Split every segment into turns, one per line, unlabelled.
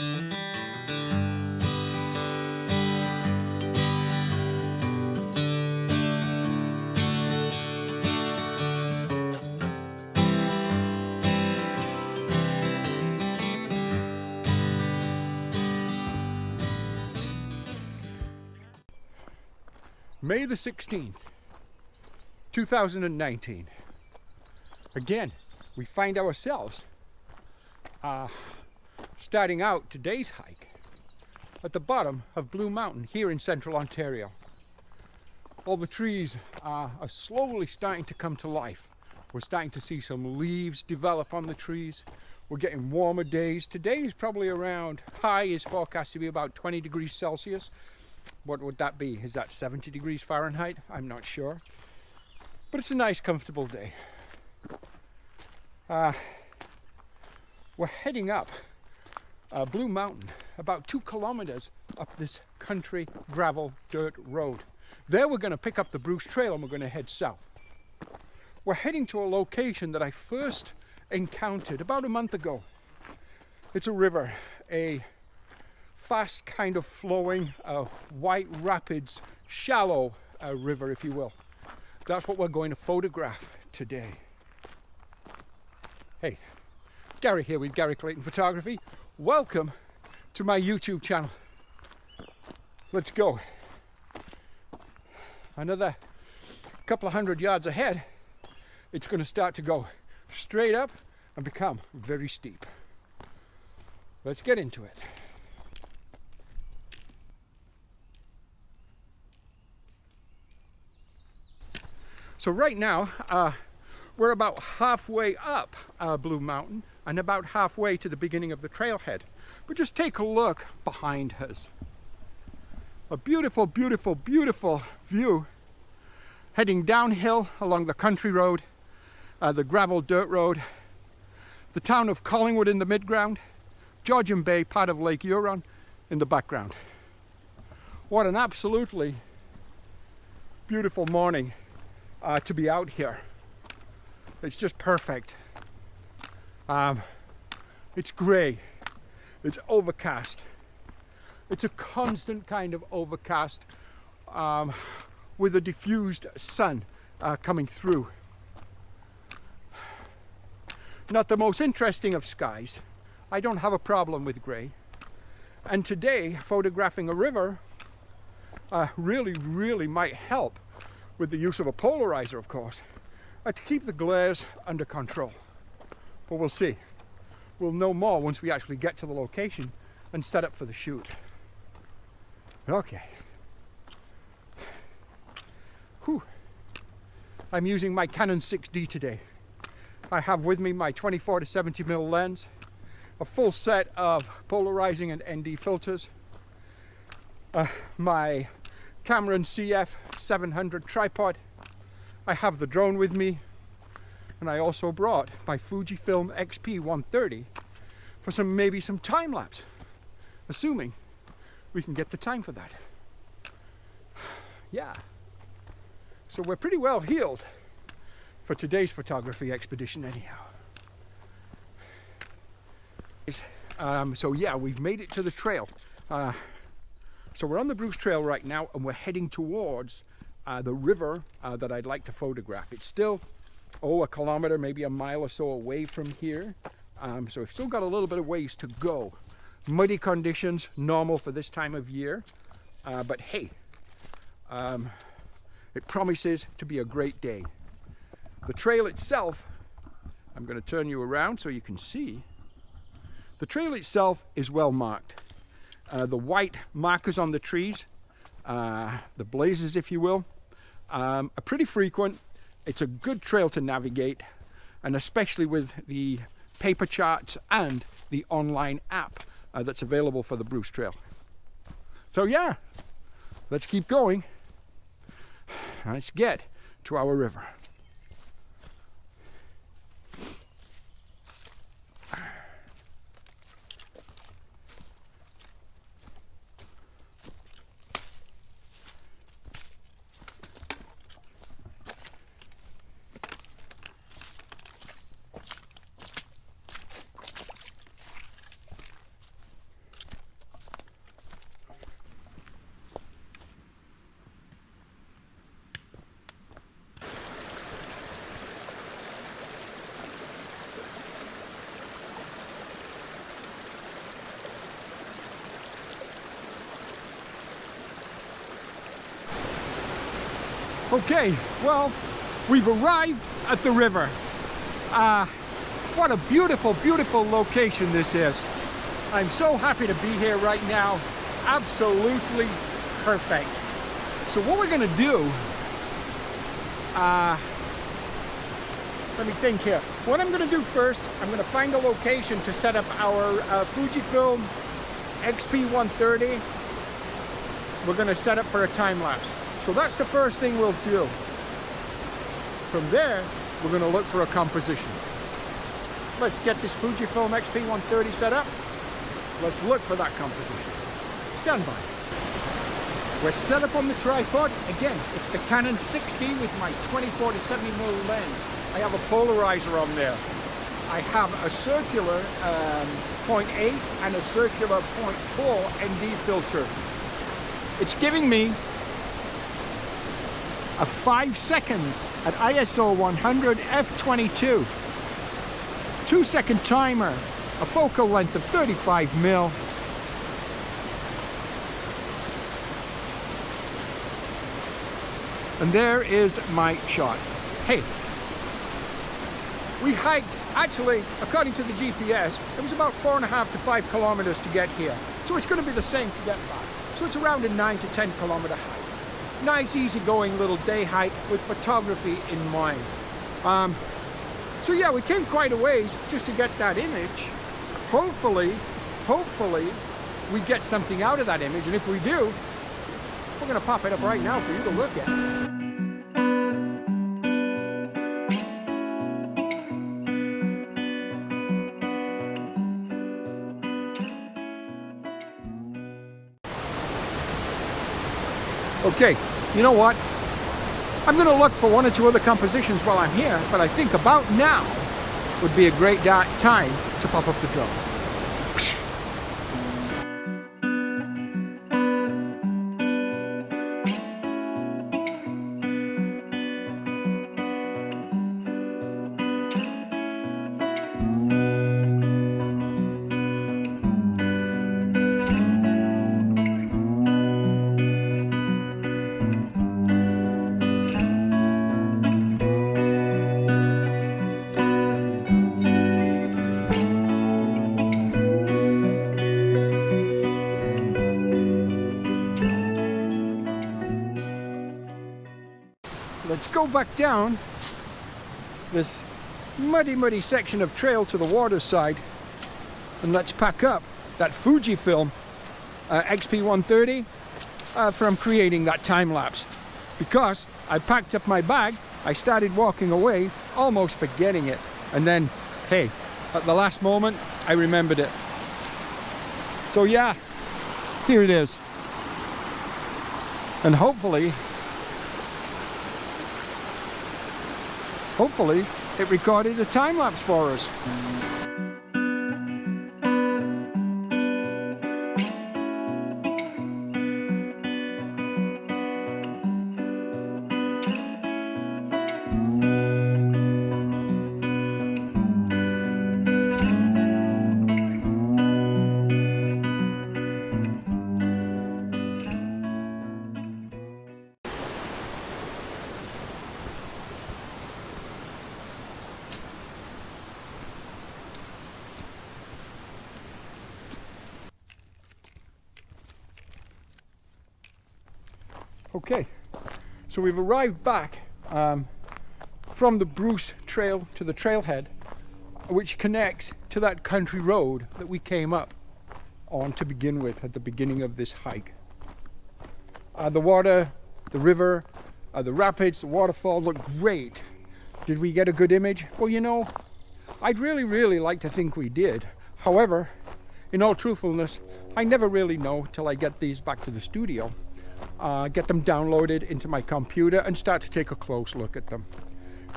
May the 16th, 2019. Again, we find ourselves starting out today's hike at the bottom of Blue Mountain here in central Ontario. All the trees are slowly starting to come to life. We're starting to see some leaves develop on the trees. We're getting warmer days. Today is probably around, high is forecast to be about 20 degrees Celsius. What would that be? Is that 70 degrees Fahrenheit? I'm not sure. But it's a nice, comfortable day. We're heading up Blue Mountain, about 2 kilometers up this country gravel dirt road. There we're going to pick up the Bruce Trail and we're going to head south. We're heading to a location that I first encountered about a month ago. It's a river, a fast kind of flowing white rapids, shallow river, if you will. That's what we're going to photograph today. Hey, Gary here with Gary Clayton Photography. Welcome to my YouTube channel. Let's go. Another couple of 100 yards ahead, it's going to start to go straight up and become very steep. Let's get into it. So right now, we're about halfway up Blue Mountain and about halfway to the beginning of the trailhead. But just take a look behind us. A beautiful, beautiful, beautiful view heading downhill along the country road, the gravel dirt road, the town of Collingwood in the midground, Georgian Bay, part of Lake Huron in the background. What an absolutely beautiful morning to be out here. It's just perfect. It's grey, it's overcast. It's a constant kind of overcast with a diffused sun coming through. Not the most interesting of skies. I don't have a problem with grey. And today, photographing a river really might help with the use of a polarizer, of course, to keep the glares under control. But we'll see. We'll know more once we actually get to the location and set up for the shoot. Okay. Whew. I'm using my Canon 6D today. I have with me my 24 to 70mm lens, a full set of polarizing and ND filters, my Cameron CF700 tripod. I have the drone with me, and I also brought my Fujifilm XP130 for maybe some time lapse, assuming we can get the time for that. Yeah. So we're pretty well heeled for today's photography expedition anyhow. So yeah, we've made it to the trail. So we're on the Bruce Trail right now, and we're heading towards the river that I'd like to photograph. It's still, a kilometer, maybe a mile or so away from here. So we've still got a little bit of ways to go. Muddy conditions, normal for this time of year. But hey, it promises to be a great day. The trail itself, I'm going to turn you around so you can see. The trail itself is well marked. The white markers on the trees, the blazes if you will, are pretty frequent. It's a good trail to navigate, and especially with the paper charts and the online app that's available for the Bruce Trail. So yeah, let's keep going. Let's get to our river. Okay, well, we've arrived at the river. What a beautiful, beautiful location this is. I'm so happy to be here right now. Absolutely perfect. So what we're gonna do, let me think here. What I'm gonna do first, I'm gonna find a location to set up our Fujifilm XP130. We're gonna set up for a time lapse. So that's the first thing we'll do. From there, we're gonna look for a composition. Let's get this Fujifilm XP130 set up. Let's look for that composition. Stand by. We're set up on the tripod. Again, it's the Canon 6D with my 24 to 70mm lens. I have a polarizer on there. I have a circular 0.8 and a circular 0.4 ND filter. It's giving me a 5 seconds at ISO 100 f/22. 2-second timer, a focal length of 35mm. And there is my shot. Hey, we hiked, actually, according to the GPS, it was about 4.5 to 5 kilometers to get here. So it's going to be the same to get back. So it's around a 9 to 10 kilometer hike. Nice, easy-going little day hike with photography in mind. So yeah, we came quite a ways just to get that image. Hopefully, we get something out of that image, and if we do, we're going to pop it up right now for you to look at. Okay, you know what? I'm going to look for 1 or 2 other compositions while I'm here, but I think about now would be a great time to pop up the drone. Let's go back down this muddy section of trail to the water side, and let's pack up that Fujifilm XP130 from creating that time lapse. Because I packed up my bag, I started walking away, almost forgetting it, and then, hey, at the last moment, I remembered it. So yeah, here it is. And hopefully it recorded a time lapse for us. Okay, so we've arrived back from the Bruce Trail to the trailhead, which connects to that country road that we came up on to begin with at the beginning of this hike. The water, the river, the rapids, the waterfall look great. Did we get a good image? Well, you know, I'd really like to think we did. However, in all truthfulness, I never really know till I get these back to the studio. Get them downloaded into my computer and start to take a close look at them.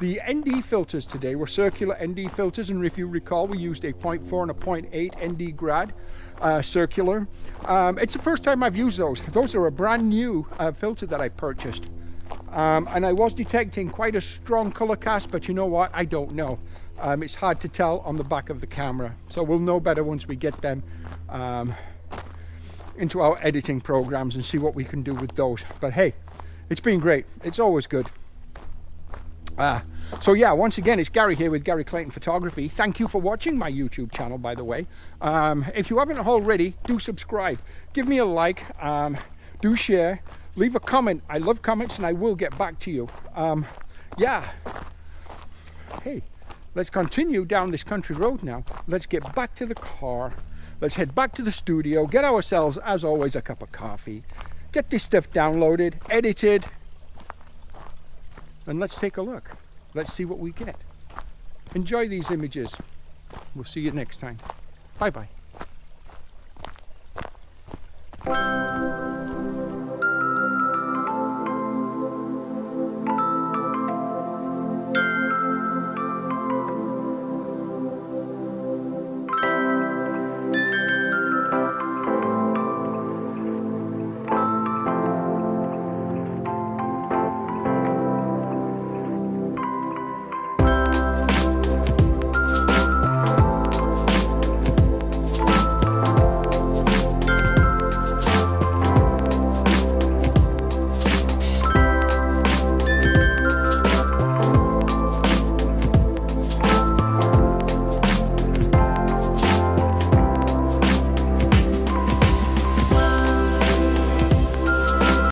The ND filters today were circular ND filters, and if you recall, we used a 0.4 and a 0.8 ND grad circular. It's the first time I've used those. Those are a brand new filter that I purchased. And I was detecting quite a strong color cast, but you know what? I don't know. It's hard to tell on the back of the camera. So we'll know better once we get them into our editing programs and see what we can do with those. But hey, It's been great. It's always good. So yeah, once again, it's Gary here with Gary Clayton Photography. Thank you for watching my YouTube channel, by the way. If you haven't already, do subscribe. Give me a like. Do share. Leave a comment. I love comments and I will get back to you. Yeah. Hey, let's continue down this country road now. Let's get back to the car. Let's head back to the studio. Get ourselves, as always, a cup of coffee. Get this stuff downloaded, edited. And let's take a look. Let's see what we get. Enjoy these images. We'll see you next time. Bye-bye.